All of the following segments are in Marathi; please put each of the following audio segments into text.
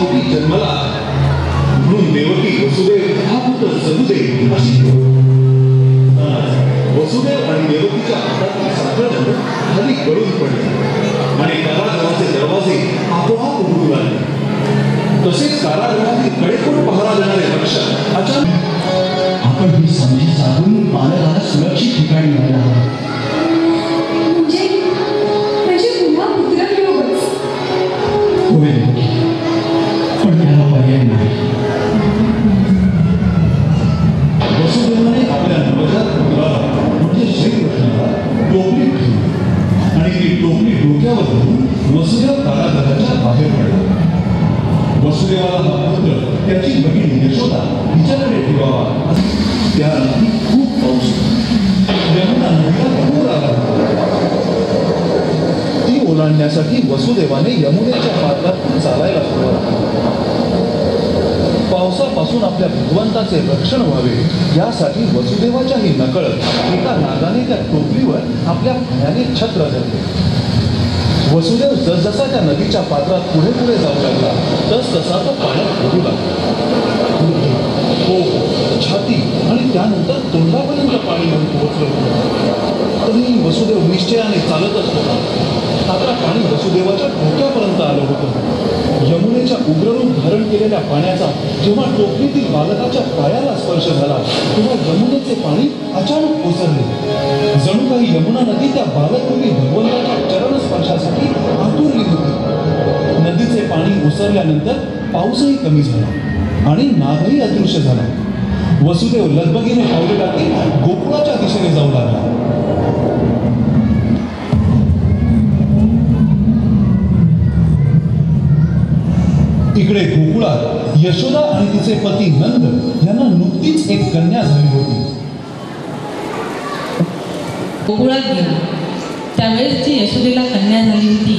पोटी जन्माला म्हणून देवकी वसुदेव हा पुत्र जगुदेव अशी वसुदेव आणि देवकीच्या हातातील साखळदंड खाली गळून पडले आणि कारागृहाचे दरवाजे आपोआप उघडू लागले. तसेच कारागृहातील कडेकोट पहारा देणारे रक्षक अचानक आपण ही संधी साधून बालकाला सुरक्षित ठिकाणी न्यायला हवं. म्हणजे पुन्हा पुत्र घेऊच होय, पण त्याला पर्याय नाही. वसुदेवाने आपल्या नवजात पुत्राला म्हणजे श्रीकृष्णाला टोपली ठेवली आणि ती टोपली डोक्यावर धरून वसुदेव कारागृहाच्या बाहेर पडला. वसुदेवाला हा पुत्र त्याची बहीण यशोदा हिच्याकडे ठेवावा. त्या रात्री खूप पाऊस यमुना नदीला पूर आला. ती ओलांडण्यासाठी वसुदेवाने यमुनेच्या पात्रातून चालायला सुरुवात केली. पावसापासून आपल्या भगवंताचे रक्षण व्हावे यासाठी वसुदेवाच्याही नकळत एका नागाने त्या टोपलीवर आपल्या फण्याने छत्र धरले. वसुदेव जसजसा त्या नदीच्या पात्रात पुढे पुढे जाऊ लागला तसा तो पाण्यात बुडू लागला. हो, छाती आणि त्यानंतर तोंडापर्यंत पाणी घेऊन पोहोचलं होतं. तरीही वसुदेव निश्चयाने चालतच होता. आता पाणी वसुदेवाच्या डोक्यापर्यंत आलं होतं. यमुनेच्या उग्ररूप धारण केलेल्या पाण्याचा जेव्हा टोपलीतील बालकाच्या पायाला स्पर्श झाला तेव्हा यमुनेचे पाणी अचानक ओसरले. जणू काही यमुना नदी त्या बालकरूपी भगवंताच्या चरण स्पर्शासाठी आतुरली होती. नदीचे पाणी ओसरल्यानंतर पाऊसही कमी झाला आणि नागही अदृश्य झाला. वसुदेव लगबगीने पावले टाकत गोकुळाच्या दिशेने जाऊ लागला. इकडे गोकुळात यशोदा आणि तिचे पती नंद यांना नुकतीच एक कन्या झाली होती. गोकुळात गेला त्यावेळेस जी यशोदेला कन्या झाली होती,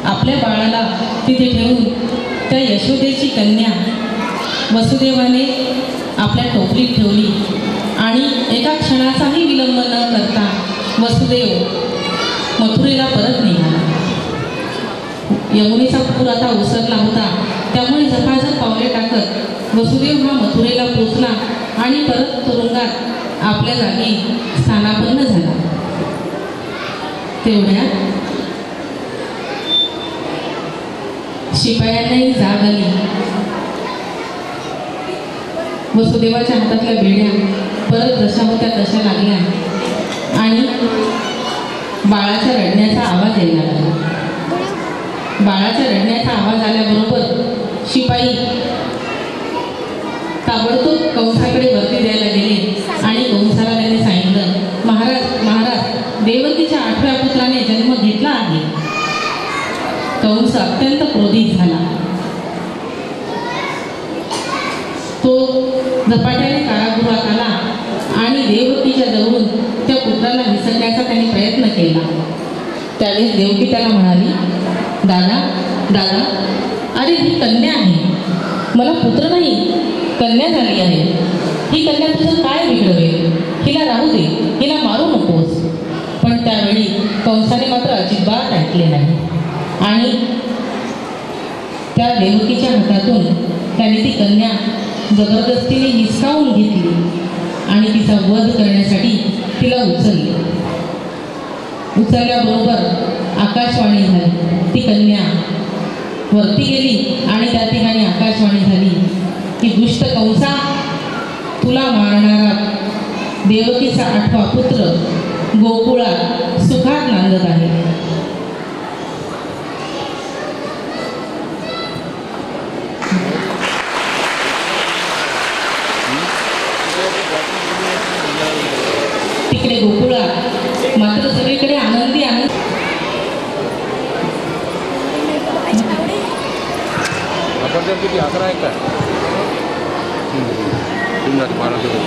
आपल्या बाळाला तिथे ठेवून त्या यशोदेची कन्या वसुदेवाने आपल्या टोपलीत ठेवली आणि एका क्षणाचाही विलंब न करता वसुदेव मथुरेला परत निघाला. यमुनेचा पूर आता ओसरला होता, त्यामुळे झपाझप पावले टाकत वसुदेव हा मथुरेला पोचला आणि परत तुरुंगात आपल्या जागी स्थानापन्न झाला. तेवढ्यात शिपायांनाही जाग आली. वसुदेवाच्या हातातल्या बेड्या परत जशा होत्या तशा लागल्या आणि बाळाच्या रडण्याचा आवाज यायला लागला. बाळाच्या रडण्याचा आवाज आल्याबरोबर शिपाई ताबडतोब कंसाकडे वरती द्यायला गेले आणि कंसाला त्यांनी सांगितलं, महाराज महाराज देवकीच्या 8व्या पुत्राने जन्म घेतला आहे. कंस अत्यंत क्रोधित झाला. तो झपाट्याने कारागृहात आला आणि देवकीच्या जवळून त्या पुत्राला विसरण्याचा त्याने प्रयत्न केला. त्यावेळेस देवकी त्याला म्हणाली, दादा दादा, अरे ही कन्या आहे, मला पुत्र नाही कन्या झाली आहे. ही कन्या तुझं काय बिघडवेल, हिला राहू दे, हिला मारू नकोस. पण त्यावेळी कंसाने मात्र अजिबात ऐकले नाही आणि त्या देवकीच्या हातातून त्याने ती कन्या जबरदस्तीने हिसकावून घेतली आणि तिचा वध करण्यासाठी तिला उचलले. उचलल्याबरोबर आकाशवाणी झाली. ती कन्या वरती गेली आणि त्या ठिकाणी आकाशवाणी झाली की दुष्ट कंसा, तुला मारणारा देवकीचा 8वा पुत्र गोकुळात सुखात नांदत आहे. तिकडे गोकुळात मात्र सगळीकडे आनंदी आनंद. किती 11 आहे का? तुम्ही 12 Zagara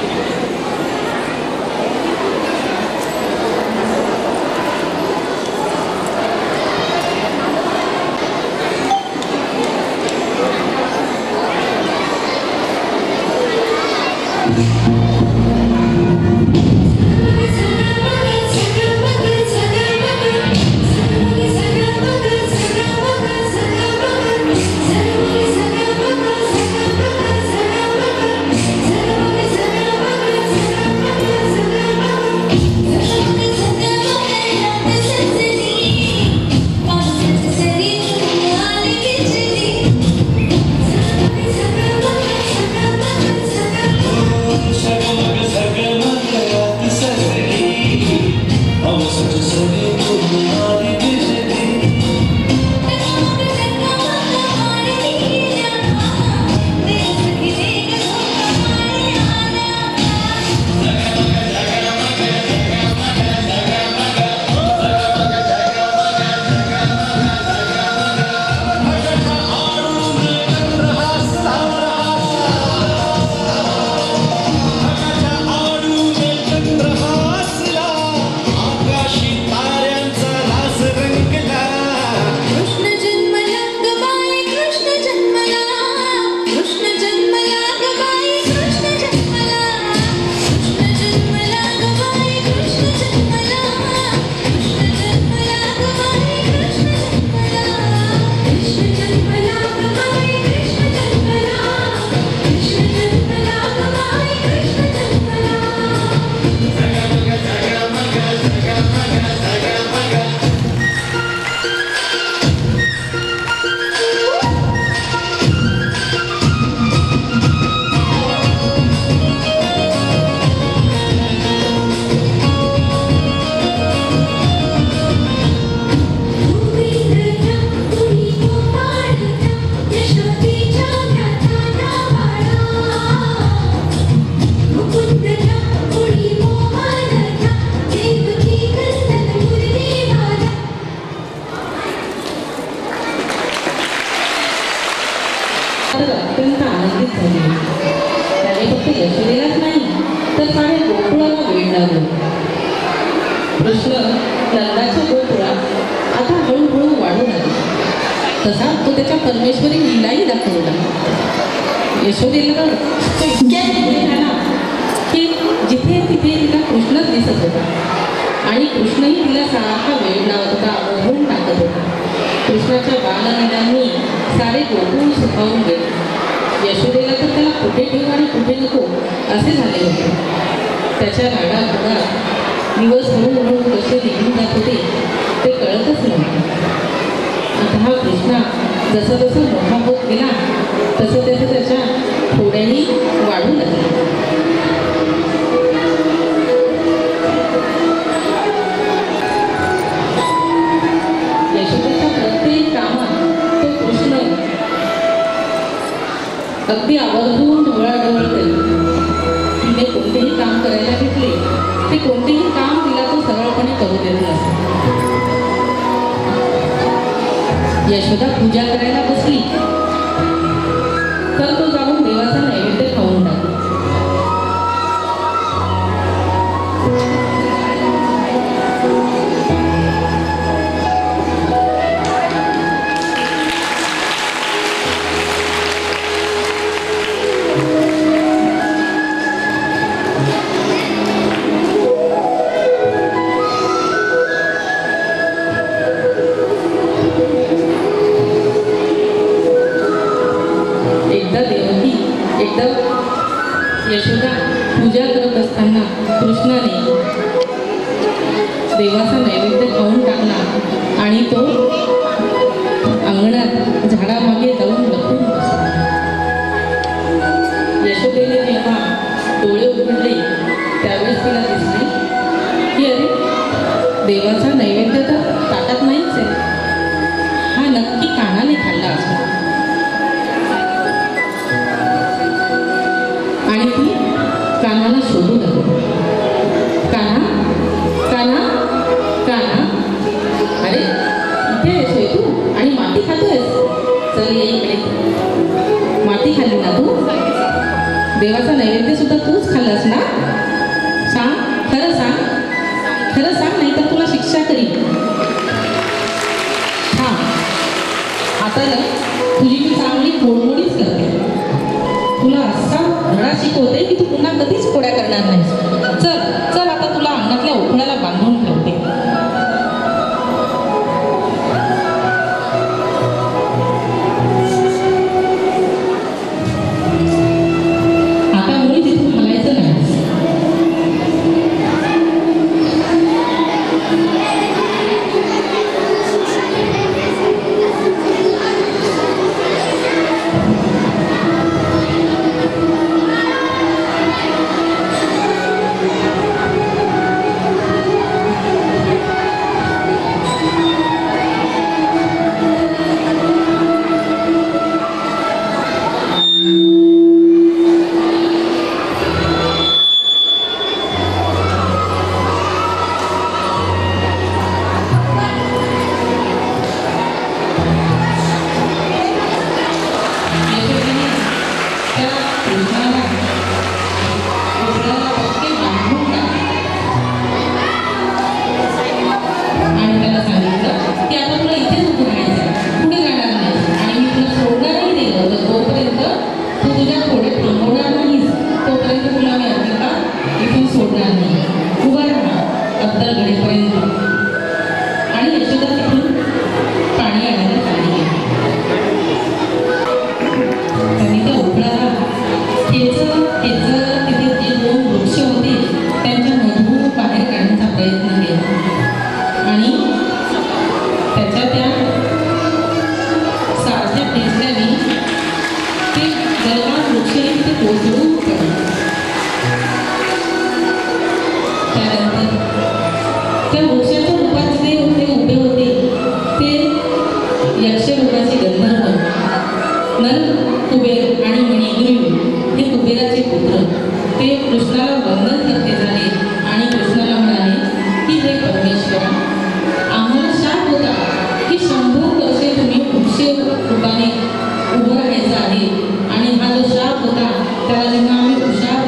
यशोदेलाच नाही तर साऱ्या गोकुळाला वेळ लागलो. कृष्ण नंदाच्या गोकुळात आता हळूहळू वाढू लागला. तसा तो त्याच्या परमेश्वरी लीलाही दाखवला. यशोदेला तो इतक्या पुढे झाला की जिथे तिथे तिला कृष्णच दिसत होता आणि कृष्णही तिला सारखा वेळ लावत होता, ओढून टाकत होता. कृष्णाच्या बाललीलांनी सारे गोकुळ सुखावून गेले. यशोदेला तर त्याला कुठे ठेवू आणि कुठे नको असे झाले होते. त्याच्या राडापुडात दिवस हळूहळू कसे निघून जात होते ते कळतच नव्हते. आता हा कृष्णा जसं जसं मोठा होत गेला तसं तसं त्याच्या थोड्याही वाढू लागल्या. यशोदेच्या प्रत्येक कामात तो कृष्ण अगदी आवर्जून ढवळाढवळ करी. तिने कोणतेही काम करायला घेतले ते कोणतेही काम तिला तो सरळपणे करू देत नसे. यशोदा पूजा करायला बसली तर तो जाऊन देवाचा नैवेद्य खाऊन टाकला. यशोदा पूजा करत असताना कृष्णाने देवाचा नैवेद्य खाऊन टाकला आणि तो अंगणात झाडामागे जाऊन लपून बसला. यशोदेने जेव्हा डोळे उघडले त्यावेळेस तिला दिसले की अरे देवाचा नैवेद्य तर ताटात नाहीच आहे. हा नक्की कानाने खाल्ला असतो. आणि ती कानाला शोधू लागली. काना काना काना, अरे इथे येतोय तू आणि माती खातोयस? चल ये इकडे. माती खाल्ली ना तू? देवाचा नैवेद्य सुद्धा तूच खाल्लास ना? सांग, खरं सांग, खरं सांग, नाही तर तुला शिक्षा करीन. हा आता ना तुझी मी चांगली मोडमोडीच करते. तुला असा धडा शिकवते की तू पुन्हा कधीच खोड्या करणार नाहीस. चल चल आता तुला अंगणातल्या उखळ्याला बांधून ठेवते. आता मुळी तिथून हलायचं नाही. रूपाने उभं राहायचं आहे आणि हा जो शाप होता त्याला जेव्हा आम्ही हुशार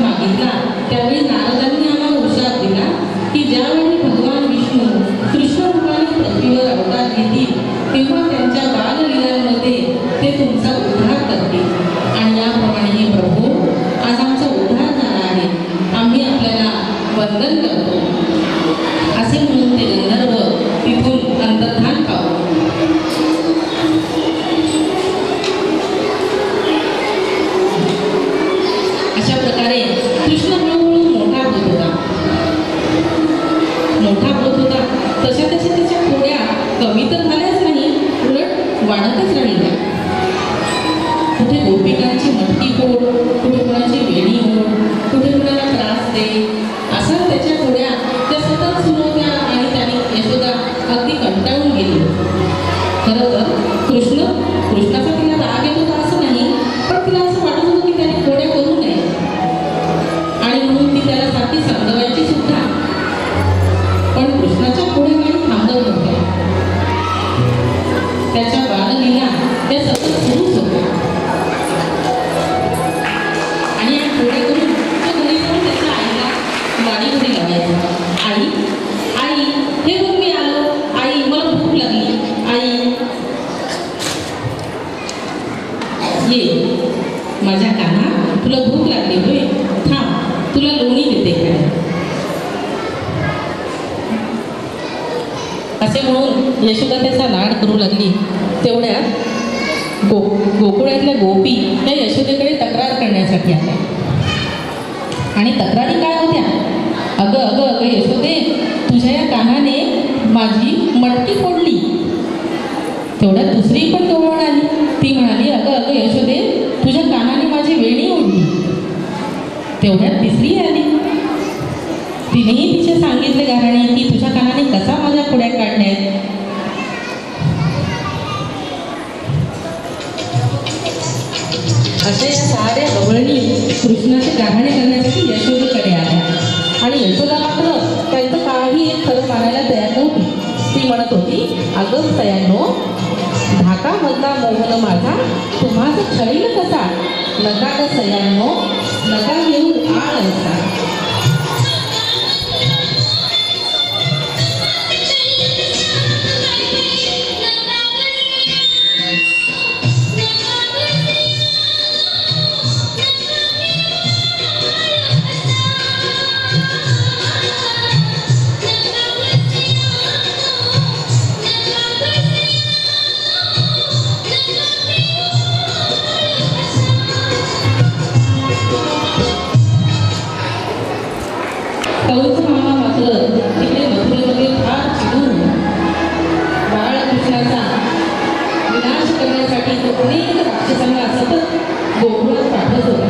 अशा प्रकारे कृष्ण हळूहळू मोठा होत होता. तशा त्याच्या खोड्या कमी तर झाल्याच नाही, उलट वाढतच राहिल्या. कुठे गोपिकांची मटकी फोड, कुठे कुणाची वेणी ओढ, कुठे कुणाला त्रास दे, असा त्याच्या खोड्या त्या सतत सुरू होत्या. आणि त्याने यशोदा अगदी कंटाळून गेली. खरं तर कृष्णाचा तिला राग येत होता असं नाही, पण तिला असं वाटत होतं की त्याने खोड्या करू नये आणि म्हणून ती त्याला सारखी समजवायची सुद्धा. पण कृष्णाच्या खोड्या काही थांबत नव्हत्या. त्याच्या बाललीला त्या सतत सुरूच होत्या. आणि या खोड्या करून तो घरी जाऊन त्याच्या आईला गाडीमध्ये लावायचा. आई हे बघ मी आलो, आई मला भूक लागली, आई ये माझ्या काना, तुला भूक लागली होय, थांब तुला लोणी देते काय. असे म्हणून यशोदा त्याचा लाड करू लागली. तेवढ्यात गोकुळातल्या गोपी त्या यशोदेकडे तक्रार करण्यासाठी आल्या. आणि तक्रारी काय होत्या? अगं यशोदे, तुझ्या या कानाने माझी मटकी फोडली. तेवढ्यात दुसरी पण जवळ आली. ती म्हणाली, अगं यशोदे, तुझ्या कानाने माझी वेणी ओढली. तेवढ्यात तिसरी आली. तिनेही तिचे सांगितले गाराणे की तुझ्या कानाने कसा माझ्या खोड्या काढण्यात. अशा या साऱ्या गवळणी कृष्णाचे गाराणे करण्यासाठी यशोदेकडे आल्या. आणि यशोदा मात्र त्यांचं काही एक खरं मानायला तयार नव्हती. ती म्हणत होती, अगं सयांनो, धाकामधला मोहन माझा तुम्हाच छळील कसा. नका ग सयांनो, नका घेऊन आळ असा. कंस मामा मात्र तिकडे मथुरेमध्ये फार चिडून बाळकृष्णाचा विनाश करण्यासाठी तो अनेक राक्षसांना सतत गोकुळात पाठवत होता.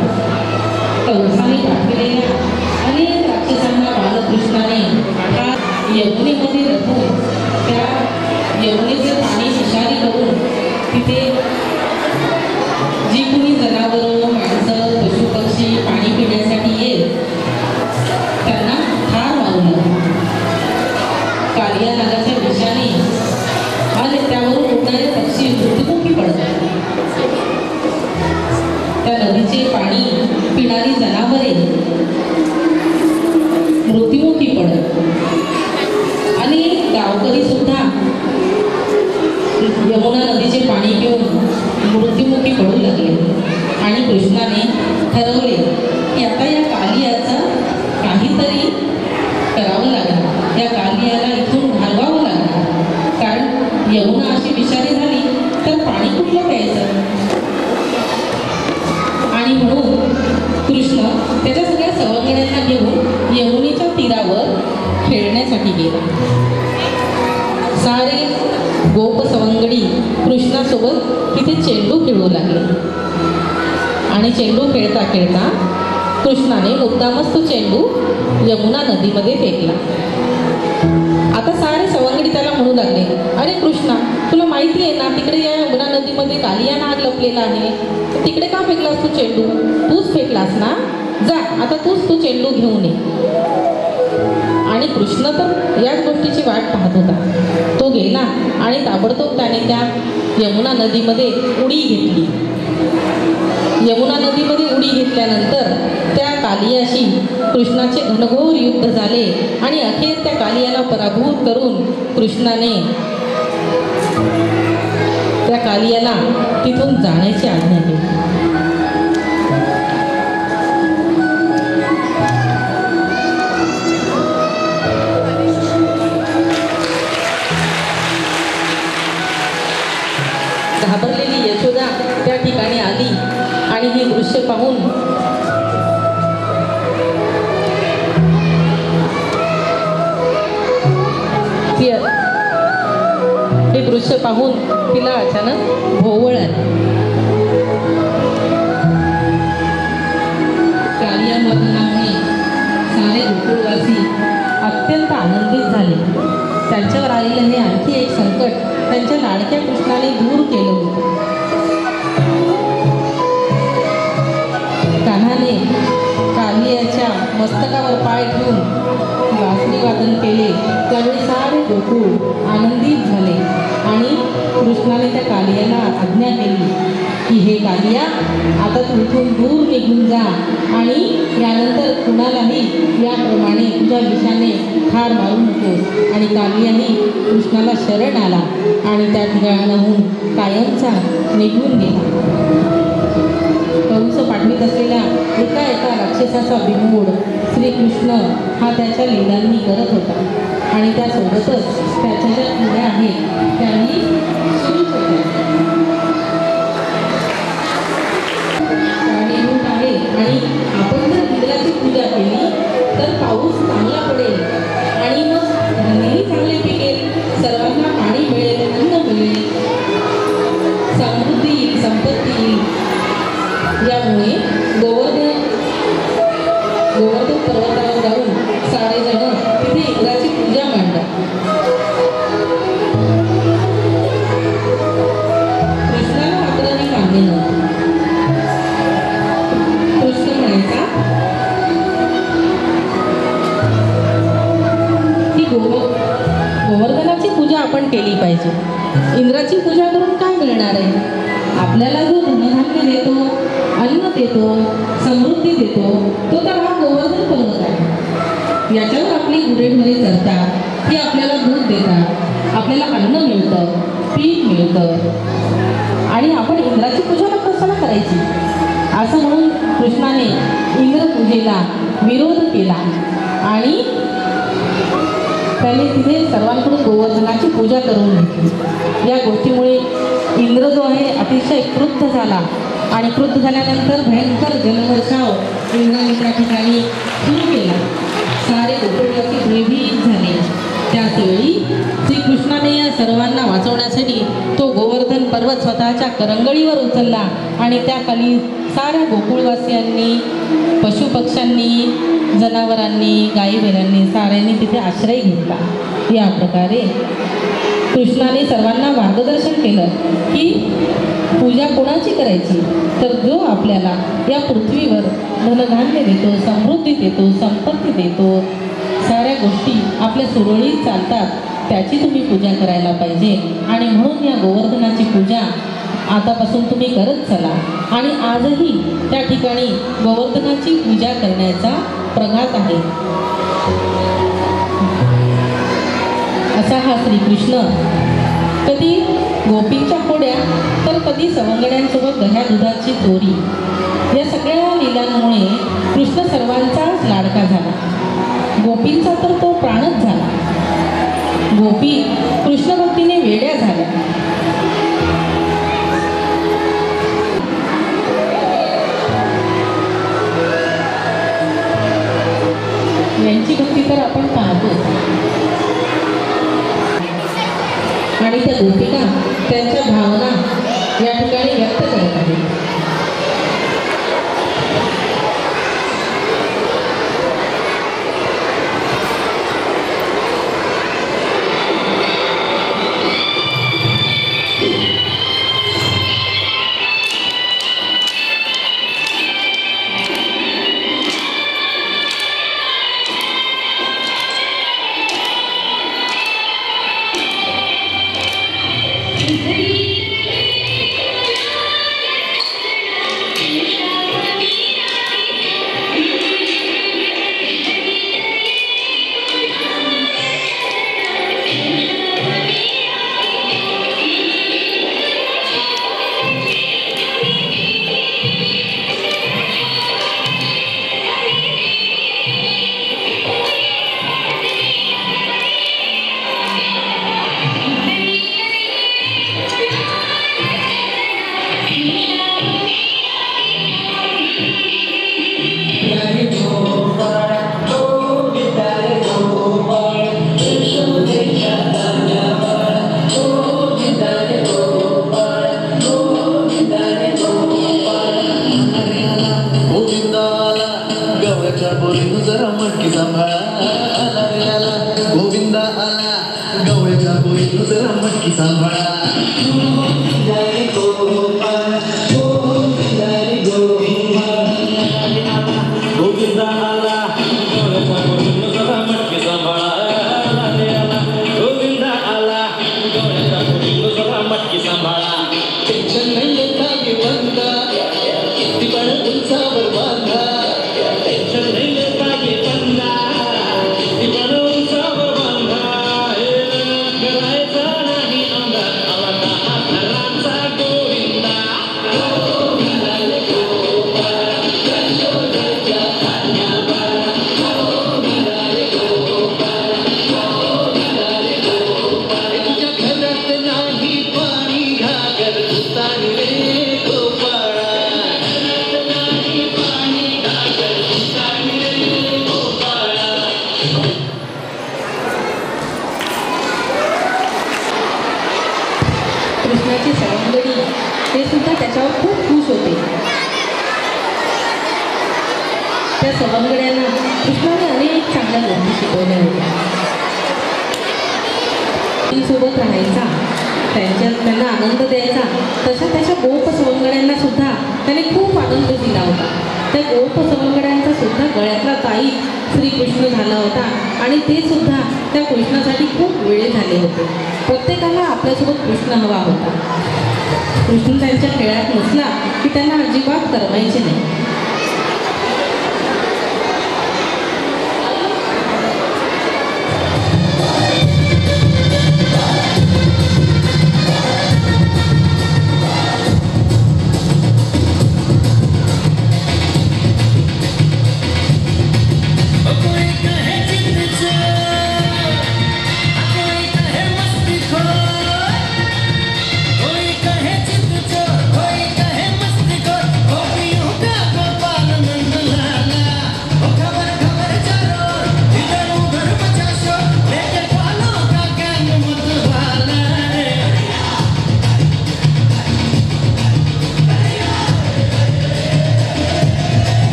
कंसाने पाठविलेल्या अनेक राक्षसांना बालकृष्णाने यमुनेमध्ये रचून त्या यमुनेचे पाणी विषारी करून तिथे जी कुणी जनावरं, माणसं, पशुपक्षी पाणी पिण्यासाठी येत त्यांना ठार मारलं. कालिया नागाच्या विषाने आणि त्यावरून उडणारे पक्षी मृत्युमुखी पडतात. त्या नदीचे पाणी पिणारी जनावरे मृत्युमुखी पडत. आणि गावकरी सुद्धा यमुना नदीचे पाणी पिऊन मृत्युमुखी पडू लागले. आणि कृष्णाने ठरवले की आता या कालियाचा काहीतरी करावं लागणार, या कालियाला इथून घालवावं लागणार. कारण यमुना अशी विषारी झाली तर पाणी कुठलं प्यायचं. आणि म्हणून कृष्ण त्याच्या सगळ्या सवंगड्यांना घेऊन यमुनेच्या तीरावर खेळण्यासाठी गेला. सारे गोप सवंगडी कृष्णासोबत तिथे चेंडू खेळू लागले. आणि चेंडू खेळता खेळता कृष्णाने मुद्दामच तो चेंडू यमुना नदीमध्ये फेकला. आता सारे सवंगडी त्याला म्हणू लागले, अरे कृष्णा, तुला माहिती आहे ना तिकडे या यमुना नदीमध्ये कालिया नाग लपलेला आहे, तर तिकडे का फेकलास तू चेंडू? तूच फेकलास ना, जा आता तूच तो चेंडू घेऊन ये. आणि कृष्ण तर याच गोष्टीची वाट पाहत होता. तो गेला आणि ताबडतोब त्याने त्या यमुना नदीमध्ये उडी घेतली. यमुना नदीमध्ये उडी घेतल्यानंतर त्या कालियाशी कृष्णाचे घनघोर युद्ध झाले. आणि अखेर त्या कालियाला पराभूत करून कृष्णाने त्या कालियाला तिथून जाण्याची आज्ञा केली. घाबरलेली यशोदा त्या ठिकाणी आली आणि हे दृश्य पाहून पाहून तिला अचानक भोवळ आली. कालिया मरणामुळे सारे गोकुळवासी अत्यंत आनंदित झाले. त्यांच्यावर आलेलं हे आणखी एक संकट त्यांच्या लाडक्या कृष्णाने दूर केलं होतं. कान्हाने कालियाच्या मस्तकावर पाय ठेवून बासरी वादन केले. त्यावेळी सारे गोकुळ आनंदित झाले आणि कृष्णाने त्या कालियाला आज्ञा केली की हे कालिया, आता तू इथून दूर निघून जा आणि यानंतर कुणालाही याप्रमाणे तुझ्या विषाने ठार मारू नकोस. आणि कालियाही कृष्णाला शरण आला आणि त्या ठिकाणाहून कायमचा निघून गेला. कंस पाठवित असलेल्या एका राक्षसाचा बिमोड श्रीकृष्ण हा त्याच्या लीलांनी करत होता आणि त्यासोबतच त्याच्या ज्या क्रिया आहेत त्यांनी सुरू केल्या. आहे आणि आपण जर इंद्राची पूजा केली तर पाऊस चांगला पडेल आणि मग धान्यही चांगले पिकेल, सर्वांना पाणी मिळेल, अन्न मिळेल, समृद्धी येईल, संपत्ती येईल. यामुळे गोवर्धन पर्वतावर जाऊन सारेजण तिथे इंद्राची पूजा मांडतात. कृष्णाला मात्र हे मान्य नव्हतं. कृष्ण म्हणायचा की गोवर्धनाची पूजा आपण केली पाहिजे. इंद्राची पूजा करून काय मिळणार आहे? आपल्याला जो धनधान्य देतो, अन्न देतो, समृद्धी देतो, तो तर हा गोवर्धन पर्वत आहे. याच्यावर आपली गुरेढोरे चरतात, ती आपल्याला दूध देतात, आपल्याला अन्न मिळतं, पीक मिळतं आणि आपण इंद्राची पूजा कशाला करायची? असं म्हणून कृष्णाने इंद्रपूजेला विरोध केला आणि त्याने तिथे सर्वांकडून गोवर्धनाची पूजा करून घेतली. या गोष्टीमुळे इंद्र जो आहे अतिशय क्रुद्ध झाला आणि क्रुद्ध झाल्यानंतर भयंकर जलवर्षाव इंद्राने त्या ठिकाणी सुरू केला. सारे गोकुळवासी भयभीत झाले. त्याचवेळी श्रीकृष्णाने या सर्वांना वाचवण्यासाठी तो गोवर्धन पर्वत स्वतःच्या करंगळीवर उचलला आणि त्या खाली साऱ्या गोकुळवासियांनी, पशुपक्ष्यांनी, जनावरांनी, गायीबैलांनी साऱ्यांनी तिथे आश्रय घेतला. या प्रकारे कृष्णाने सर्वांना मार्गदर्शन केलं की पूजा कोणाची करायची, तर जो आपल्याला या पृथ्वीवर धनधान्य देतो, समृद्धी देतो, संपत्ती देतो, साऱ्या गोष्टी आपल्या सुरळीत चालतात, त्याची तुम्ही पूजा करायला पाहिजे. आणि म्हणून या गोवर्धनाची पूजा आतापासून तुम्ही करत चला. आणि आजही त्या ठिकाणी गोवर्धनाची पूजा करण्याचा प्रघात आहे. असा हा श्रीकृष्ण कधी गोपींच्या खोड्या तर कधी सवंगड्यांसोबत दह्या दुधाची चोरी, या सगळ्या लीलांमुळे कृष्ण सर्वांचाच लाडका झाला. गोपींचा तर तो प्राणच झाला. गोपी कृष्ण भक्तीने वेड्या झाल्या. यांची भक्ती तर आपण पाहतो आणि त्या गोपिका त्यांच्या भावना या ठिकाणी व्यक्त करत आहेत. गवळ्याच्या बोरीनं जरा मटकी सांभाळा आला रे आला गोविंदा आला गवळ्याच्या बोरीनं जरा मटकी सांभाळा गोविंदा आला गवळ्याच्या बोरीनं जरा मटकी सांभाळा गोविंदा आला गवळ्याच्या बोरीनं जरा मटकी सांभाळा टेन्शन नाही येता बंदा किती पण उंचावर बांधा टेन्शन नाही येता बंदा किती पण उंचावर बांधा करायचा नाही अंगात आला दहा घरांचा गोविंदा तुझ्या घरात नाही पाणी घागर भूतानी रे गोपाळा कृष्णाची सवंगडी ते सुद्धा त्याच्यावर खूप खुश होते. त्या सवंगड्यांना कृष्णाने अनेक चांगल्या गोष्टी शिकवल्या होत्या. सोबत राहायचा, त्यांना आनंद द्यायचा, तशा त्याच्या गोप सवंगड्यांना सुद्धा त्याने खूप आनंद दिला होता. त्या गोप सवंगड्यांचा सुद्धा गळ्यातला ताईत श्रीकृष्ण झाला होता आणि ते सुद्धा त्या कृष्णासाठी खूप वेळे झाले होते. प्रत्येकाला आपल्यासोबत कृष्ण हवा होता. कृष्ण त्यांच्या खेळात नसला की त्यांना अजिबात करमायचे नाही.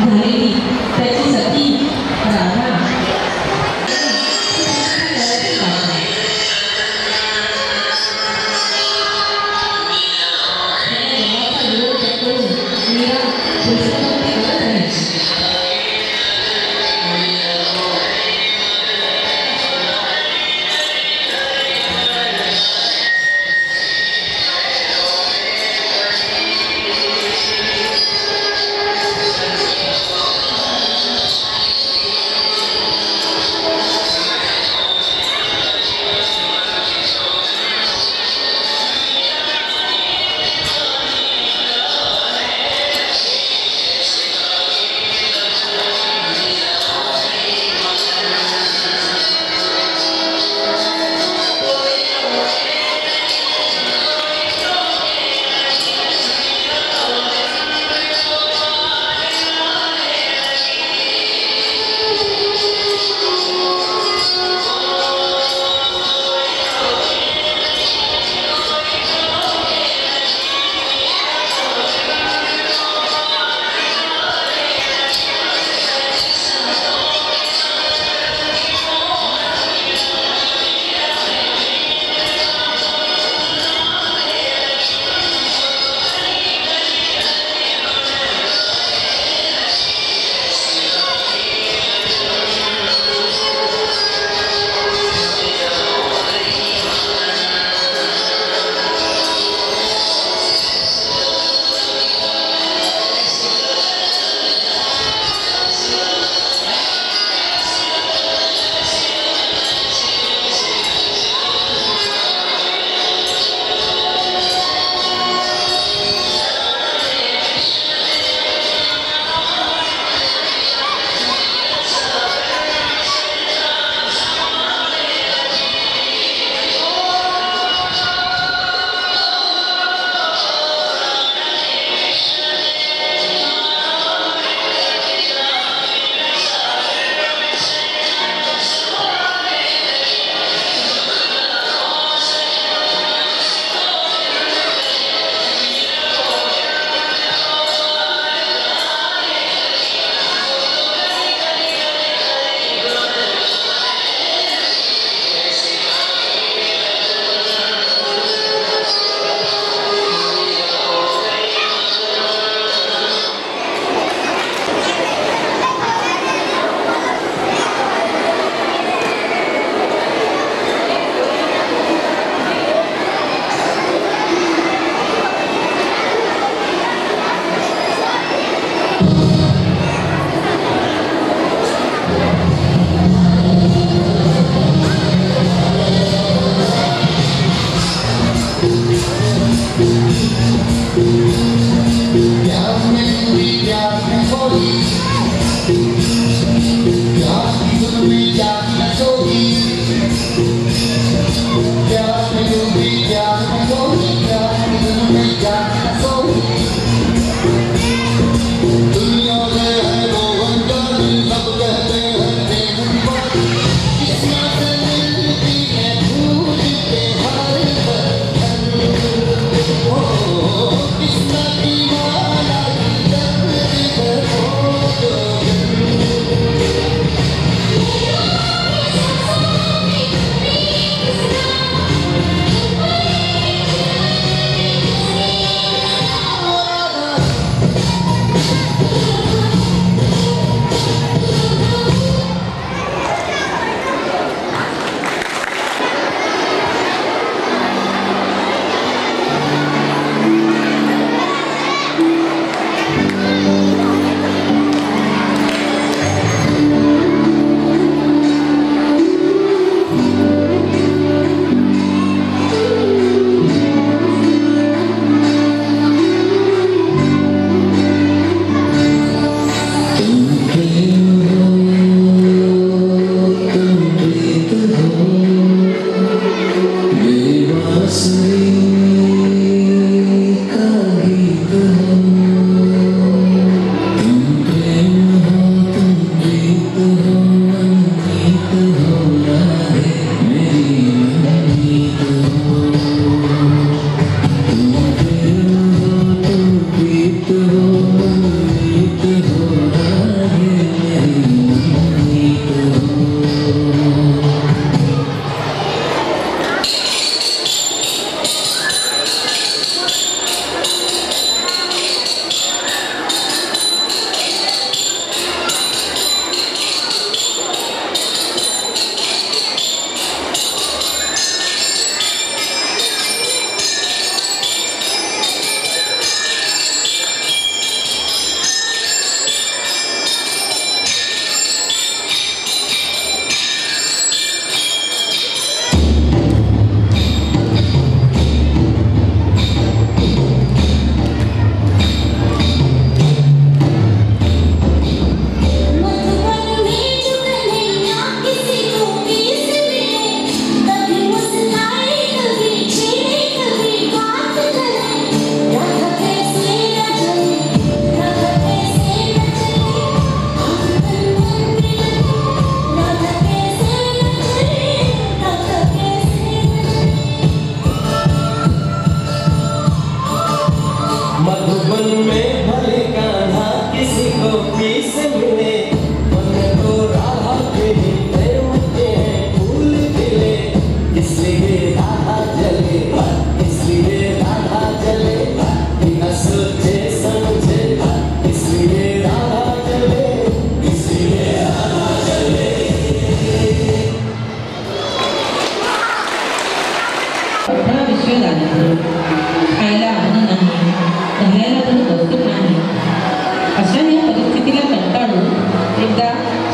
झालेली त्याची सती राधा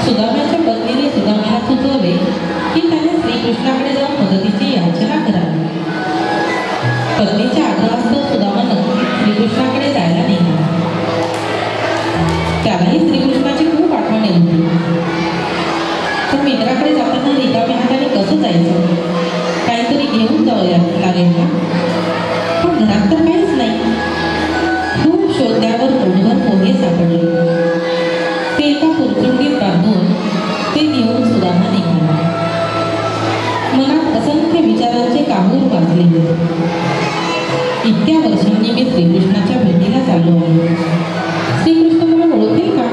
सुदाम्याच्या पत्नीने सुदाम्याला सुचवले की त्याने श्रीकृष्णाकडे जाऊन मदतीची याचना करावी. पत्नीच्या आग्रहास्तव सुदामा नक्की श्रीकृष्णाकडे जायला निघाला. त्यालाही श्रीकृष्णाची खूप आठवण येत होती. पण मित्राकडे जाताना रिकाम्या हाताने कसं जायचं? काहीतरी घेऊन जावं लागेल ना. पण घरात तर काहीच नाही. खूप शोधल्यावर पोटभर पोहे सापडले. ते एका पुरचुंडीत बांधून ते घेऊन सुदामा निघाला. मनात असंख्य विचारांचे काहूर वाजले होते. इतक्या वर्षांनी मी श्रीकृष्णाच्या भेटीला चाललो आहे. श्रीकृष्ण मला ओळखेल का?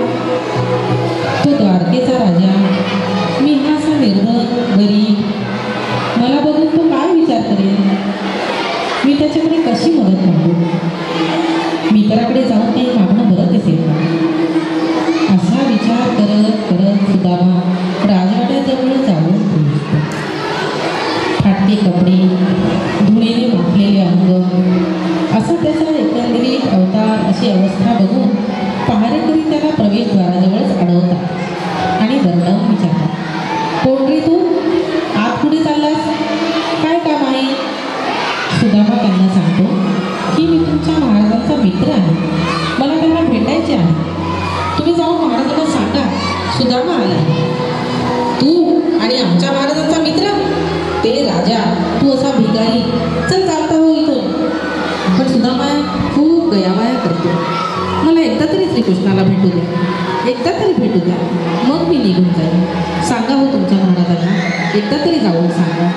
तो द्वारकेचा राजा, मी हा असा निर्धन गरीब. मला बघून तो काय विचार करेल? मी त्याच्याकडे कशी मदत मागू? मित्राकडे जाऊन काही मागणं बरं दिसेल का? असा विचार करत करत सुदामा राजवाड्याजवळ जाऊन पोहोचतो. फाटके कपडे, धुळीने माखलेले अंग, असा त्याचा एकंदरीत अवतार, अशी अवस्था बघून पहारेकरी त्याला प्रवेशद्वाराजवळच अडवतात आणि दरडावून विचारतात, कोण रे तू? आत पुढे चाललास? काय काम आहे? सुदामा त्यांना सांगतो की मी तुमच्या महाराजांचा मित्र आहे. मला त्यांना भेटायचे आहे. तुम्ही जाऊन महाराजांना सांगा सुदामा आला. तू आणि आमच्या महाराजांचा मित्र? ते राजा, तू असा भिकारी, चल चालता हो इथून. पण सुदामा खूप गयावया करतो. मला एकदा तरी श्रीकृष्णाला भेटू द्या, एकदा तरी भेटू द्या, मग मी निघून जाईन. सांगा हो तुमच्या महाराजांना, एकदा तरी जाऊन सांगा.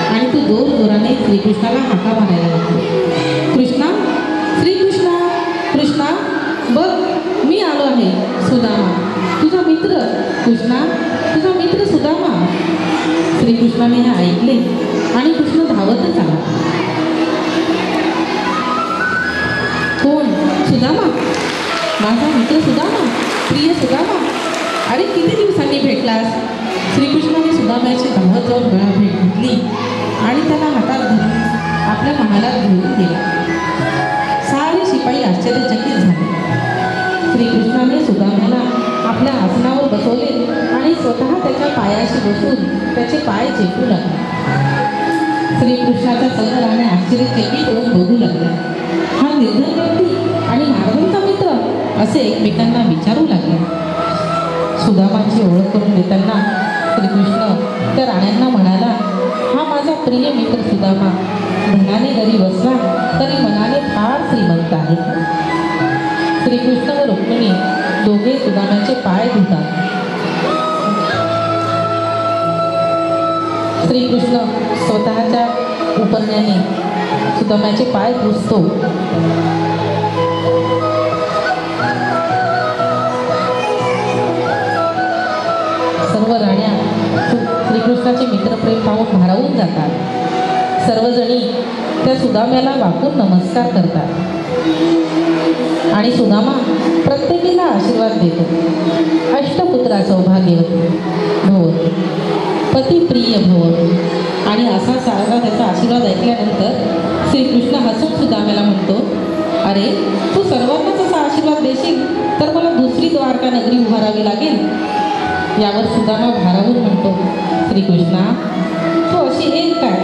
आणि तो जोर जोराने श्रीकृष्णाला हाका मारायला लागतो. कृष्णा, श्रीकृष्णा, कृष्णा, बघ मी आलो आहे. सुदामा, तुझा मित्र. कृष्णा, तुझा मित्र सुदामा. श्रीकृष्णाने हे ऐकले आणि कृष्ण धावतच आला. कोण? सुदामा, माझा मित्र सुदामा, प्रिय सुदामा. अरे किती दिवसांनी भेटलास? श्रीकृष्णाने सुदाम्याची धावत जाऊन गळा भेट घेतली आणि त्याला हातात धरून आपल्या महालात घेऊन गेला. सारे शिपाई आश्चर्यचकित झाले. श्रीकृष्णाने सुदाम्याला आपल्या आसनावर बसवले आणि स्वतः त्याच्या पायाशी बसून त्याचे पाय चेपू लागले. श्रीकृष्णाचा संग राहणे आश्चर्यचकित होऊन बघू लागला. हा निर्धन व्यक्ती आणि महाराजांचा मित्र असे एकमेकांना विचारू लागले. सुदामाची ओळख करून देताना श्रीकृष्ण त्या राण्यांना म्हणाला, हा माझा प्रिय मित्र सुदामा धनाने गरीब असला तरी मनाने फार श्रीमंत आहे. श्रीकृष्ण व रुक्मिणी दोघे सुदामाचे पाय धुतात. श्रीकृष्ण स्वतःच्या उपरण्याने सुदामाचे पाय पुसतो. सर्व राण्या श्रीकृष्णाचे मित्रप्रेम पाहून भारावून जातात. सर्वजणी त्या सुदाम्याला वाकून नमस्कार करतात आणि सुदामा प्रत्येकीला आशीर्वाद देतो. अष्टपुत्रा सौभाग्यवती भव, पतिप्रिय भव. आणि असा सारा त्याचा आशीर्वाद ऐकल्यानंतर श्रीकृष्ण हसून सुदाम्याला म्हणतो, अरे तू सर्वांनाच असा आशीर्वाद देशील तर मला दुसरी द्वारका नगरी उभारावी लागेल. यावर सुदामा भारावून म्हणतो, श्रीकृष्णा तू अशी एक काय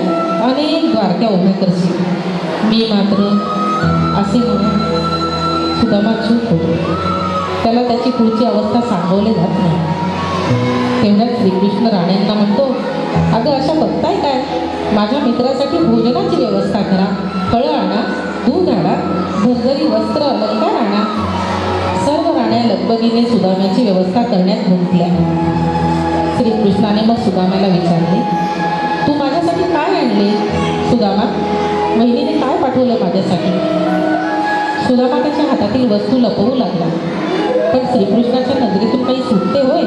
अनेक द्वारका उभ्या करशील, मी मात्र असे म्हणून सुदामा चूक होतो. त्याला त्याची पुढची अवस्था सांगवली जात नाही. तेवढ्यात श्रीकृष्ण राण्यांना म्हणतो, अगं अशा बघताय काय, माझ्या मित्रासाठी भोजनाची व्यवस्था करा. फळं आणा, दूध आणा, भरभरी वस्त्र अलंकार आणा. सर्व राण्या लगबगीने सुदाम्याची व्यवस्था करण्यात गुंतल्या. श्रीकृष्णाने मग सुदाम्याला विचारले, तू माझ्यासाठी काय आणले? सुदामा, बहिणीने काय पाठवलं माझ्यासाठी? सुदामा त्याच्या हातातील वस्तू लपवू लागला. पण श्रीकृष्णाच्या नजरेतून काही सुटते होय?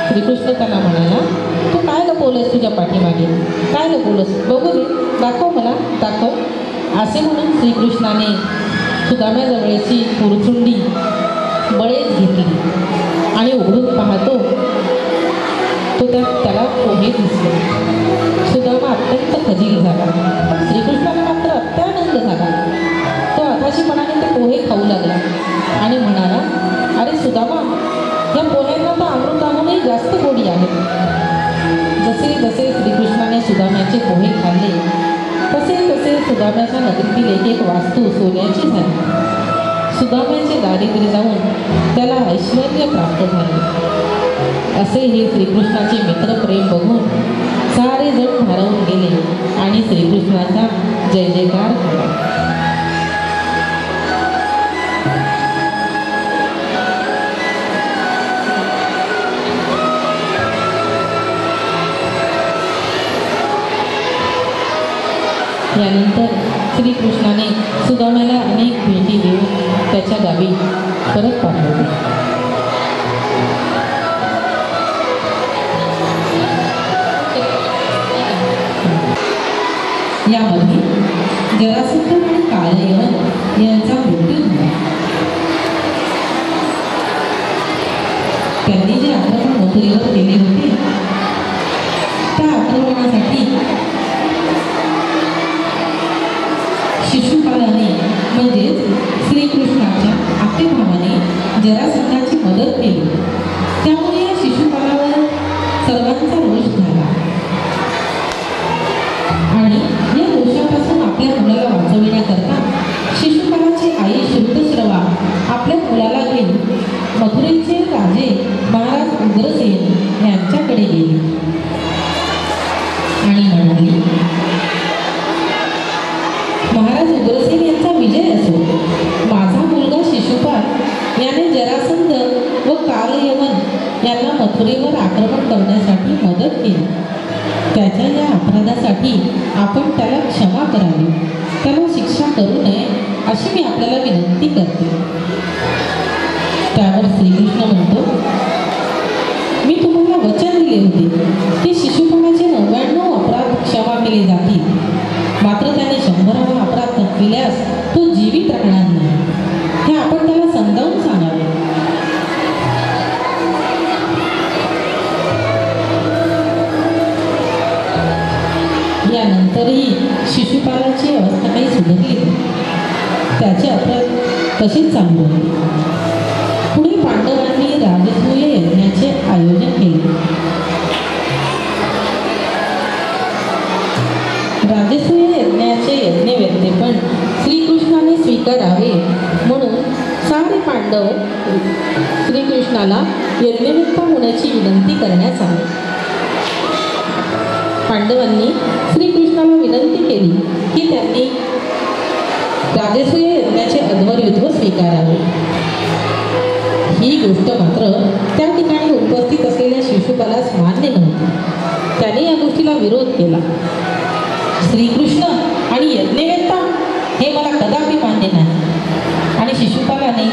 श्रीकृष्ण त्याला म्हणाला, तू काय लपवलंस तुझ्या पाठीमागे? काय लपवलंस? बघू दे, दाखव मला, दाखव. असे म्हणून श्रीकृष्णाने सुदाम्याजवळची पुरचुंडी बळेच घेतली आणि उघडून पाहतो तो त्याला पोहे दिसले. सुदामा अत्यंत खजील झाला. श्रीकृष्णाला मात्र अत्यानंद झाला. तो अथाशीपणाने ते पोहे खाऊ लागला आणि म्हणाला, अरे सुदामा, या पोह्यांना तर अमृताहून सुदाम्याचे पोहे खाल्ले तसे तसे सुदाम्याच्या नगरीतील एक एक वास्तू सोन्याची झाली. सुदाम्याचे दारिद्र्य जाऊन त्याला ऐश्वर्य प्राप्त झाले. असे हे श्रीकृष्णाचे मित्रप्रेम बघून सारे जण भारावून गेले आणि श्रीकृष्णाचा जय जयकार झाला. यानंतर श्रीकृष्णाने सुदाम्याला अनेक भेटी देऊन त्याच्या गावी परत पाठवले. यामध्ये जरासंध आणि कालयवन यांचा मृत्यू झाला. त्यांनी जे आक्रमण मथुरेवर केले होते त्या आक्रमणासाठी शिशुपालाने म्हणजेच श्रीकृष्णाच्या आतेभावाने जरासंधाची मदत केली. त्यामुळे या शिशुपालावर सर्वांचा रोष झाला आणि या रोषापासून आपल्या मुलाला वाचविण्याकरता शिशुपालाची आई श्रुतश्रवा आपल्या मुलाला घेऊन मथुरेचे राजे महाराज उग्रसेन यांच्याकडे गेली आणि म्हणाली, महाराज उग्रसेन यांचा विजय असो. माझा मुलगा शिशुपाल याने जरासंध व कालयवन यांना मथुरेवर आक्रमण करण्यासाठी मदत केली. त्याच्या या अपराधासाठी आपण त्याला क्षमा करावी, त्याला शिक्षा करू नये अशी मी आपल्याला विनंती करते. त्यावर श्रीकृष्ण म्हणतो, मी तुम्हाला वचन दिले होते की शिशुपालाचे 99 अपराध क्षमा केले जातील, मात्र त्याने 100वा अपराध केल्यास तो जीवित राहणार नाही. हे आपण त्याला समजावून सांगावे. यानंतरही शिशुपालाची अवस्था काही सुधारली नाही. त्याचे अपराध तसेच चालू होते. पुढे पांडवांनी राजसूय यज्ञाचे आयोजन केले. राजसूय यज्ञाचे यज्ञवेत्तेपण श्रीकृष्णाने स्वीकारावे म्हणून सारे पांडव श्रीकृष्णाला यज्ञवेत्ता होण्याची विनंती करण्यास आले. पांडवांनी श्रीकृष्णाला विनंती केली की त्यांनी राजसूय यज्ञाचे अध्वर्युत्व स्वीकारावे. ही गोष्ट मात्र त्या ठिकाणी उपस्थित असलेल्या शिशुपालास मान्य नव्हती. त्याने या गोष्टीला विरोध केला. श्रीकृष्ण आणि यज्ञवेत्ता हे मला कदापि मान्य नाही. आणि शिशुपालाने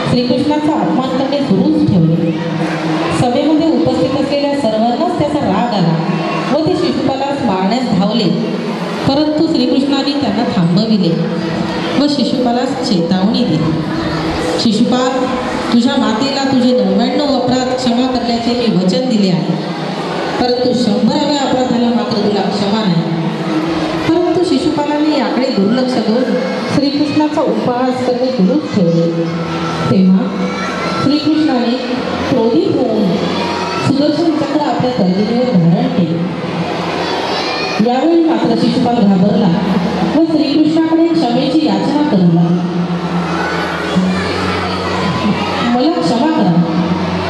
श्रीकृष्णाचा अपमान करणे सुरूच ठेवले. सभेमध्ये उपस्थित असलेल्या सर्वांनाच त्याचा राग आला व ते शिशुपालास मारण्यास धावले. परंतु श्रीकृष्णाने त्यांना थांबविले व शिशुपालास चेतावणी दिली. शिशुपाल, तुझ्या मातेला तुझे 99 अपराध क्षमा करण्याचे मी वचन दिले आहे, परंतु 100व्या अपराधाला मात्र तुला क्षमा नाही. परंतु शिशुपालाने याकडे दुर्लक्ष करून श्रीकृष्णाचा उपहास करणे सुरूच ठेवले. तेव्हा श्रीकृष्णाने क्रोधित होऊन सुदर्शन चक्र आपल्या तर्जनीवर धारण केले. यावेळी मात्र शिशुपाल घाबरला व श्रीकृष्णाकडे क्षमेची याचना करू लागला. मला क्षमा करा,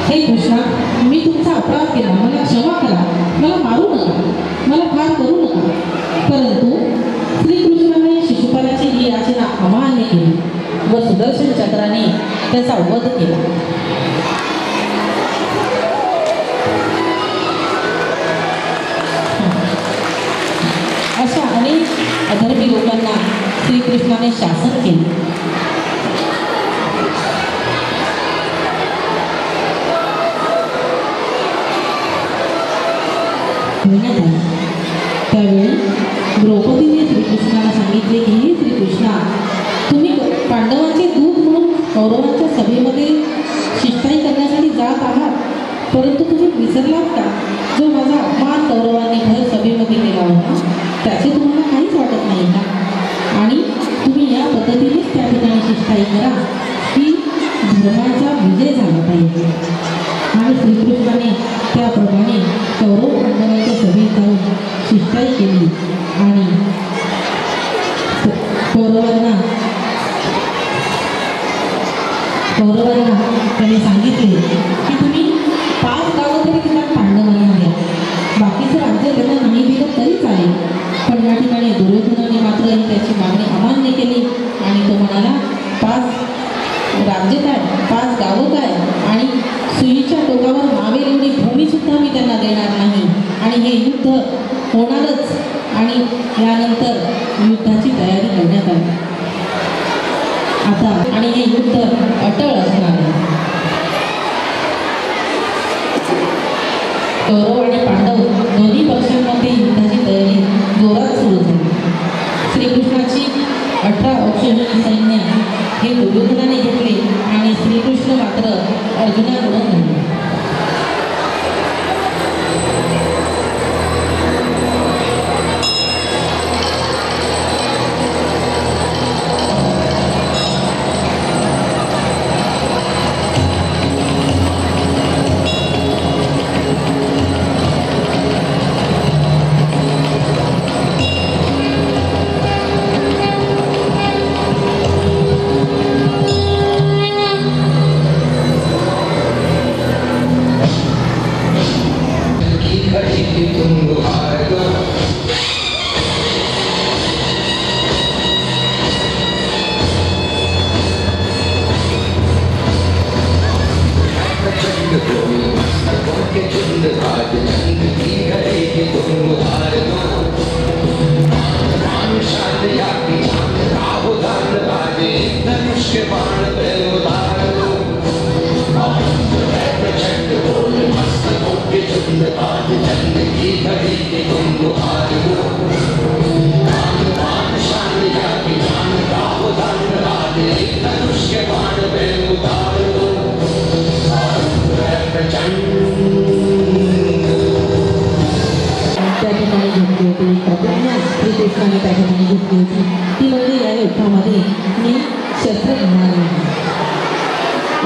हे कृष्णा, मी तुमचा अपराध केला, मला क्षमा करा, मला मारू नका, मला फार करू नका. परंतु श्रीकृष्णाने शिशुपालाची ही याचना अमान्य केली व सुदर्शन चक्राने त्याचा वध केला. अशा अनेक अधर्मी लोकांना श्रीकृष्णाने शासन केले. त्यावेळी द्रौपदीने श्रीकृष्णाला सांगितले की हे श्रीकृष्णा, तुम्ही पांडवांचे दूत म्हणून कौरवांच्या सभेमध्ये शिष्टाई करण्यासाठी जात आहात, परंतु तुम्ही विसरलात का जो माझा अपमान कौरवांनी भर सभेमध्ये केला होता त्याचे तुम्हाला काहीच वाटत नाही का? आणि तुम्ही या पद्धतीनेच त्या ठिकाणी शिष्टाई करा की धर्माचा विजय झाला पाहिजे. आणि श्रीकृष्णाने त्याप्रमाणे कौरव पांडवांच्या सभेत जाऊन शिष्टाई केली आणि हे युद्ध होणारच आणि यानंतर युद्धाची तयारी करण्यात आली आता आणि हे युद्ध अटळ असणार आहे. कौरव आणि पांडव दोन्ही पक्षांमध्ये युद्धाची तयारी जोरात सुरू झाली. श्रीकृष्णाची 18 अक्षौहिणी सैन्य हे दुर्योधनाने घेतले आणि श्रीकृष्ण मात्र अर्जुनाकडून नेले. श्रीकृष्णाने त्या ठिकाणी घेतली होती ती म्हणजे या युद्धामध्ये मी शस्त्र घेणार नाही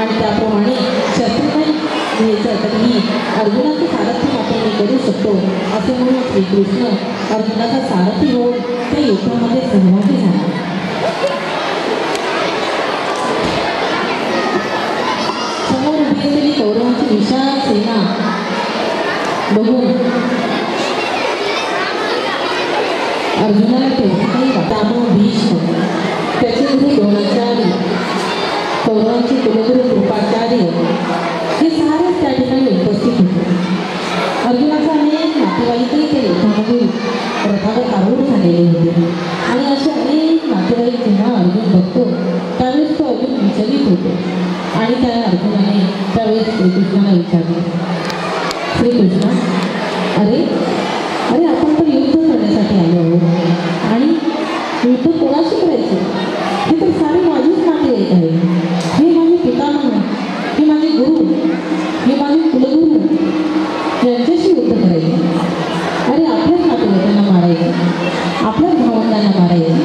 आणि त्याप्रमाणे शस्त्र नाही घ्यायचं तर मी अर्जुनाचं सारथी मात्र मी करू शकतो असे म्हणून श्रीकृष्ण अर्जुनाचा सारथी होऊन त्या युद्धामध्ये सहभागी झाला. समोर उभी असलेली कौरवांची विशाल सेना बघून अर्जुनाला तेवढं काही वाटावं भीष्म त्याचे गुरु द्रोणाचार्य कौरवांचे कुलगुरू कृपाचार्य हे सारे त्या ठिकाणी उपस्थित होते. अर्जुनाचा अनेक नातेवाईकही त्या युद्धामध्ये रथावर आरूढ झालेले होते आणि असे अनेक नातेवाईक जेव्हा अर्जुन बघतो त्यावेळेस तो अजून विचलित होतो आणि त्या अर्जुनाने त्यावेळेस श्रीकृष्णाला विचारले, श्रीकृष्णा अरे अरे आपण तर युद्ध करण्यासाठी आलो आहोत आणि युद्ध कोणाशी करायचं हे तर सारे माझेच नातेवाईक आहे. हे माझे पितामह, हे माझे गुरु, हे माझे कुलगुरू यांच्याशी युद्ध करायचं. अरे आपल्याच नातेवाईकांना मारायचं, आपल्याच भावंडांना मारायचं.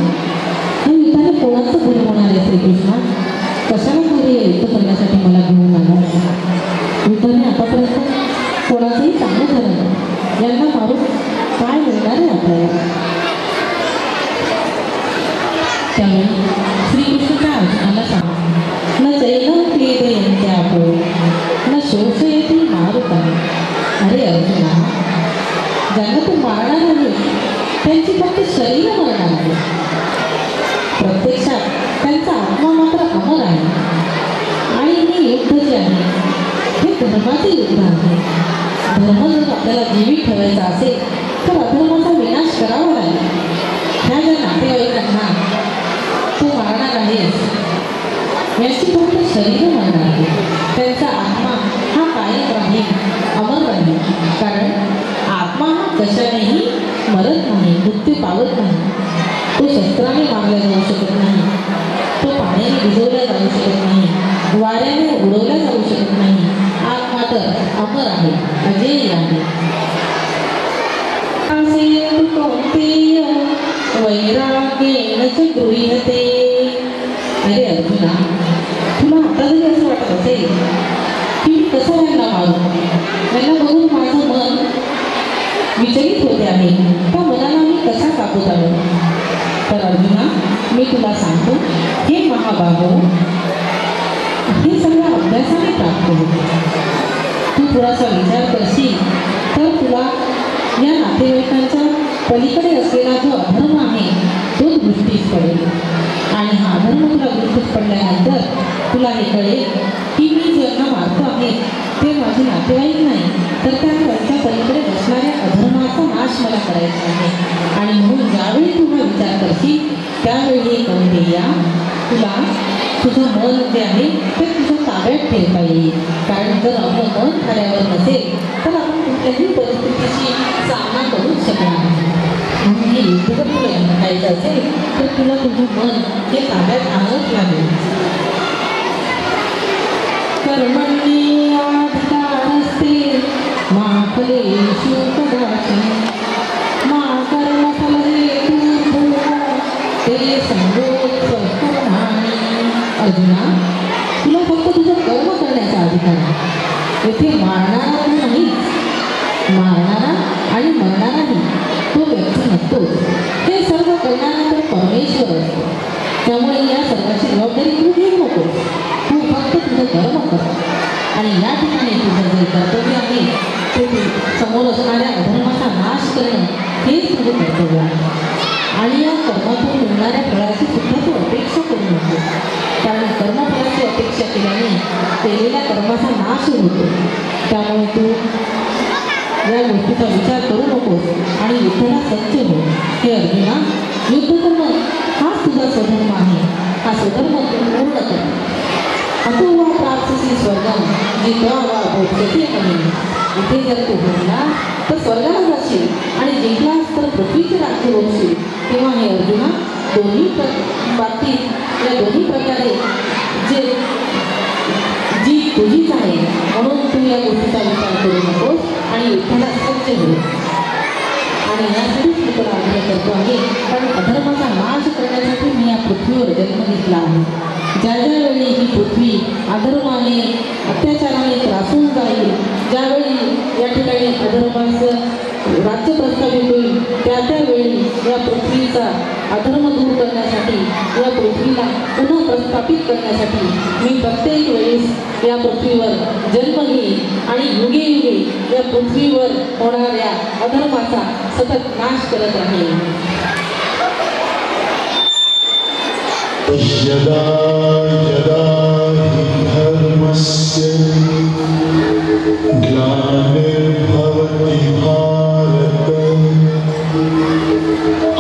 हे युद्धाने कोणाचं गुरु होणार आहे श्रीकृष्णा? कशाला गुरु हे युद्ध करण्यासाठी मला घेऊन आला? युद्धाने आतापर्यंत कोणाचंही चांगलं झालं नाही. यांना मारून काय मिळणार आहे आपल्याला? त्यामुळे श्रीकृष्णाच्या अर्जुनाला सांगा न जैन क्रियेच्या न शोषयती मारुता. अरे अर्जुना, ज्यांना तू मारणार आहे त्यांची फक्त शरीर मरणार आहे, प्रत्यक्षात त्यांचा आत्मा मात्र अमर आहे. आणि हे युद्ध जे आहे हे धर्माचे युद्ध आहे. धर्म जर आपल्याला जीवित ठेवायचा असेल तर अधर्माचा विनाश करावा लागेल. ह्या ज्या नातेवाईकांना तू मारणार आहेस याची फक्त शरीर मरणार आहे, त्यांचा आत्मा हा कायम राहील, अमर राहील. कारण आत्मा हा कशानेही मरत नाही, मृत्यू पावत नाही. तो शस्त्राने मारला जाऊ शकत नाही, तो पाण्याने भिजवला जाऊ शकत नाही, वाऱ्याने उडवला जाऊ शकत नाही. आत्मा तर अमर आहे, अजेय आहे. वैराग्येन च गृह्यते. अरे अर्जुना, तुला आता जरी असं वाटत असेल की मी कसं यांना मारू, यांना बघून माझं मन विचलित होते आहे, त्या मनाला मी कसा काबू लावू? तर अर्जुना, मी तुला सांगतो, हे महाबाहो, हे सगळं अभ्यासाने प्राप्त होते. तू थोडासा विचार करशील तर तुला या नातेवाईकांच्या पलीकडे असलेला जो अधर्म आहे तो दृष्टीस पडेल. आणि हा अधर्म तुला दृष्टीस पडल्यानंतर तुला हे कळेल की मी ज्यांना मारतो आहे ते माझे नातेवाईक नाही तर त्या त्यांच्या पलीकडे बसणाऱ्या अधर्म धर्माचा नाश मला करायचा आहे. आणि म्हणून ज्यावेळी तू हा विचार करशील त्यावेळी एक कौंडिल्या तुला तुझं मन जे आहे ते तुझ्या ताब्यात ठेवता येईल. कारण जर आपलं मन ठाण्यावर नसेल तर आपण कुठल्याही परिस्थितीशी सामना करू शकणार नाही. म्हणून हे युद्ध जर तुला जिंकायचं असेल तर तुला तुझं मन हे ताब्यात आणत लागेल. कर्मण्येवाधिकारस्ते मा फलेषु कदाचन मा कर्मफलहेतुर्भूः ते संगोत्सवपूर्णानि. अर्जुना, तुला फक्त तुझं कर्म करण्याचा अधिकार आहे. येथे मारणारा तू नाही, मारणारा आणि मरणाराही तो व्यक्ती नसतोच. हे सर्व करणारा तर परमेश्वर असतो. त्यामुळे या सर्वाची जबाबदारी तू घेऊ नकोस. तू फक्त तुझं कर्म कर. आणि या ठिकाणी तुझं जे कर्तव्य आहे ते समोर असणाऱ्या अधर्माचा नाश करणं हेच तुझं कर्तव्य आहे. आणि या कर्मातून मिळणाऱ्या फळाची सुद्धा तू अपेक्षा करू नको. कारण कर्मफळाची अपेक्षा केल्याने केलेल्या कर्माचा नाश होतो. त्यामुळे तू या गोष्टीचा विचार करू नकोस आणि युद्धाला सज्ज हो. हे अर्जुना, युद्ध करणं हाच तुझा स्वधर्म आहे. हा स्वधर्म तू पूर्ण कर. असो वा प्राप्तसी स्वर्गम जित्वा वा भोगते कमी. इथे जर तू भोगला तर स्वर्गाला जाशील आणि जिंकलास तर पृथ्वीचे राज्य होशील. तेव्हा हे अर्जुना, दोन्ही बाबतीत या दोन्ही प्रकारे जी तुझीच आहे. म्हणून तू या गोष्टीचा विचार करू नकोस आणि युद्धाला सज्ज हो. आणि यासाठीच मी तुला आग्रह करतो आहे. कारण अधर्माचा नाश करण्यासाठी मी या पृथ्वीवर जन्म घेतला आहे. ज्या ज्यावेळी ही पृथ्वी अधर्माने अत्याचाराने त्रासून जाईल, ज्यावेळी या ठिकाणी अधर्माचं राज्य प्रस्थापित होईल, त्यावेळी या पृथ्वीचा अधर्म दूर करण्यासाठी, या पृथ्वीला पुन्हा प्रस्थापित करण्यासाठी मी प्रत्येक वेळेस या पृथ्वीवर जन्म घेईन आणि युगे युगे या पृथ्वीवर होणाऱ्या अधर्माचा सतत नाश करत राहील. यदा यदा हि धर्मस्य ग्लानिर्भवति भारत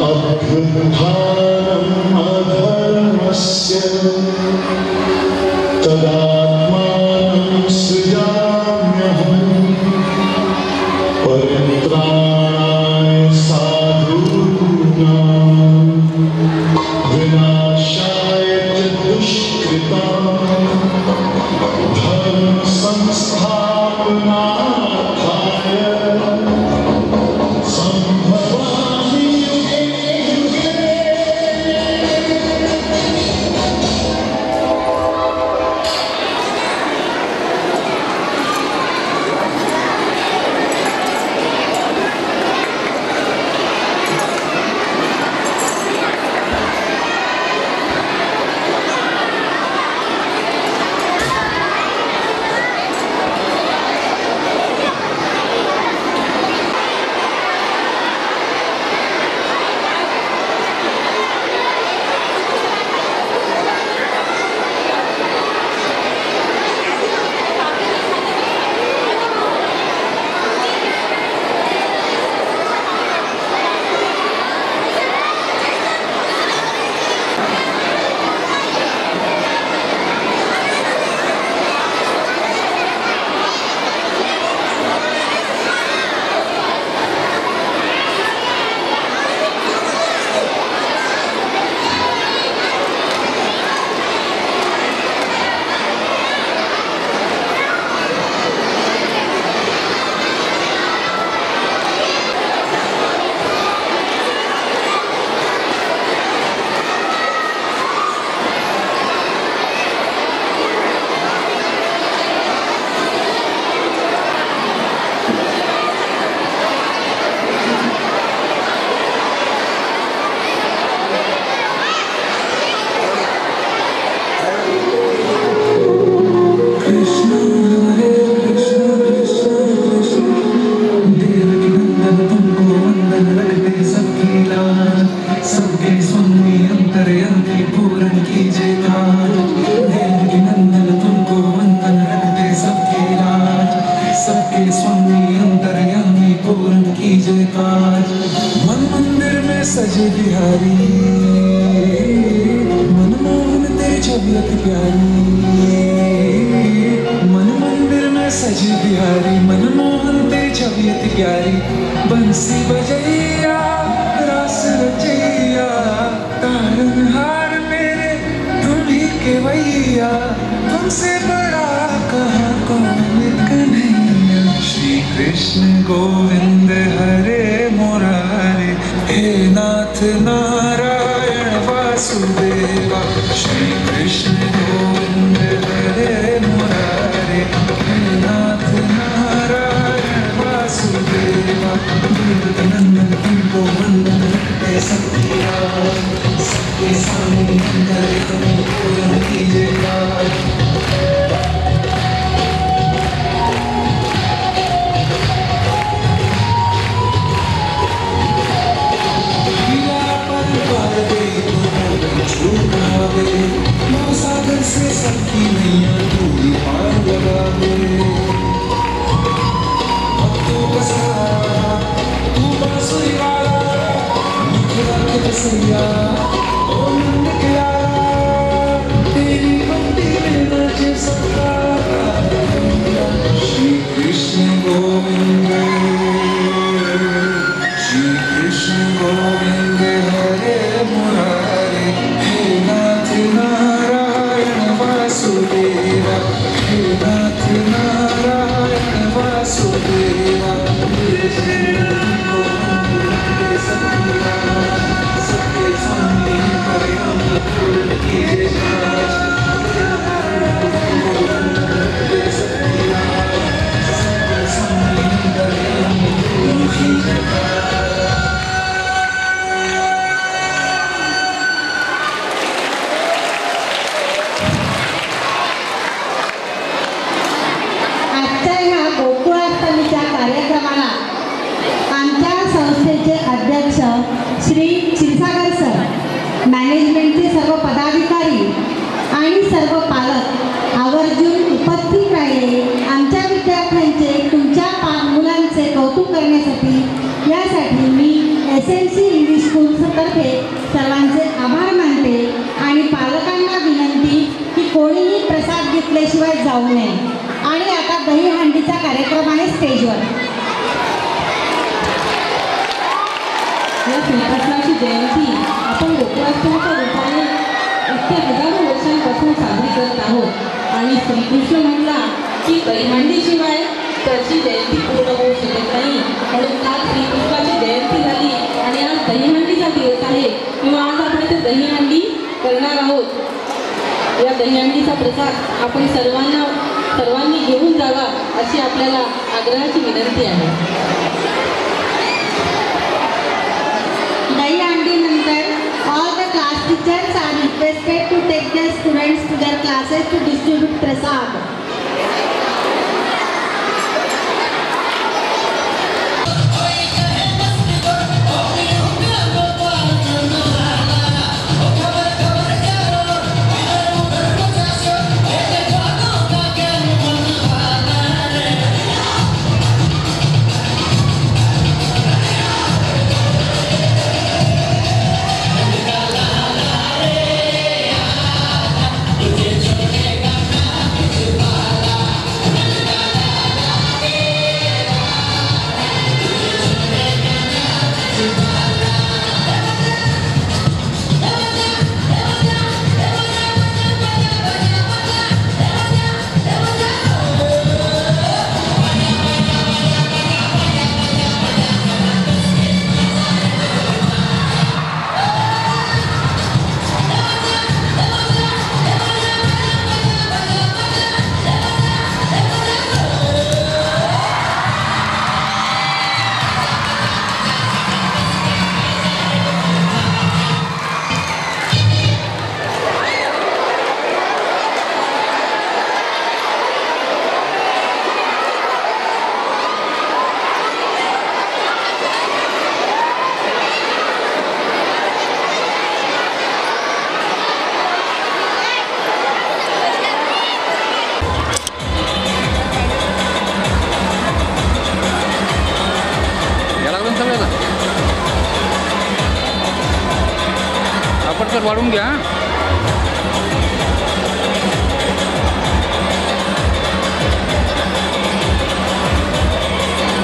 अभ्युत्थानम् अधर्मस्य तदात्मानं सृजाम्यहम् परित्राणाय साधूनां विनाशाय दुष्कृतां धर्म संस्थापनार्थाय प्यारी बंसी बजैया रास रचैया तारनहार मेरे तुम्ही के भैया तुमसे बड़ा कहाँ कौन कन्हैया। श्री कृष्ण गोविंद हरे मुरारे हे नाथ नारायण वासुदेवा। श्री कृष्ण गोविंद हरे मुरारे हे नाथ नारायण वासुदेवा। नंदन तुमको वंदन है सखिया सबके सामने मंगल करो पूर्ण कीजिएगा। सागर से सखी नैया दूरी पार लगा दे भक्तों का सहारा तू बांसुरी वाला निखरा के बसैया ओ नंद के लाला तेरी भक्ति में नाचे सबका। श्री कृष्ण गोविंद श्री कृष्ण गोविंद हरे मुरारे हे नाथ नारायण वासुदेवा। हे नाथ नारायण वासुदेवा। सबके सामने परिणाम पूर्ण कीजिएगा। सबके सामने परिणाम पूर्ण कीजिएगा। कार्यक्रमाला आमच्या संस्थेचे अध्यक्ष श्री क्षीरसागर सर, मॅनेजमेंटचे सर्व पदाधिकारी आणि सर्व पालक आवर्जून उपस्थित राहिले आमच्या विद्यार्थ्यांचे तुमच्या मुलांचे कौतुक करण्यासाठी। यासाठी मी SNC इंग्लिश स्कूलतर्फे सर्वांचे आभार मानते आणि पालकांना विनंती की कोणीही प्रसाद घेतल्याशिवाय जाऊ नये। आणि आता दहीहंडीचा कार्यक्रम आहे स्टेजवर। या श्रीकृष्णाची जयंती आपण गोकुळाष्टमीच्या रूपाने इतक्या हजारो वर्षांपासून साजरी करत आहोत आणि श्रीकृष्ण म्हटला की दहीहंडीशिवाय त्याची जयंती पूर्ण होऊ शकत नाही। म्हणून आज श्रीकृष्णाची जयंती झाली आणि आज दहीहंडीचा दिवस आहे किंवा आज आपण इथे दहीहंडी करणार आहोत। या दहीहंडीचा प्रसाद आपण सर्वांनी घेऊन जावा अशी आपल्याला आग्रहाची विनंती आहे। दहीहंडीनंतर all the class teachers are requested to take their students to their classes to distribute prasad. आपण वाढून घ्या।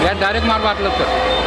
या डायरेक्ट मार वाटलं तर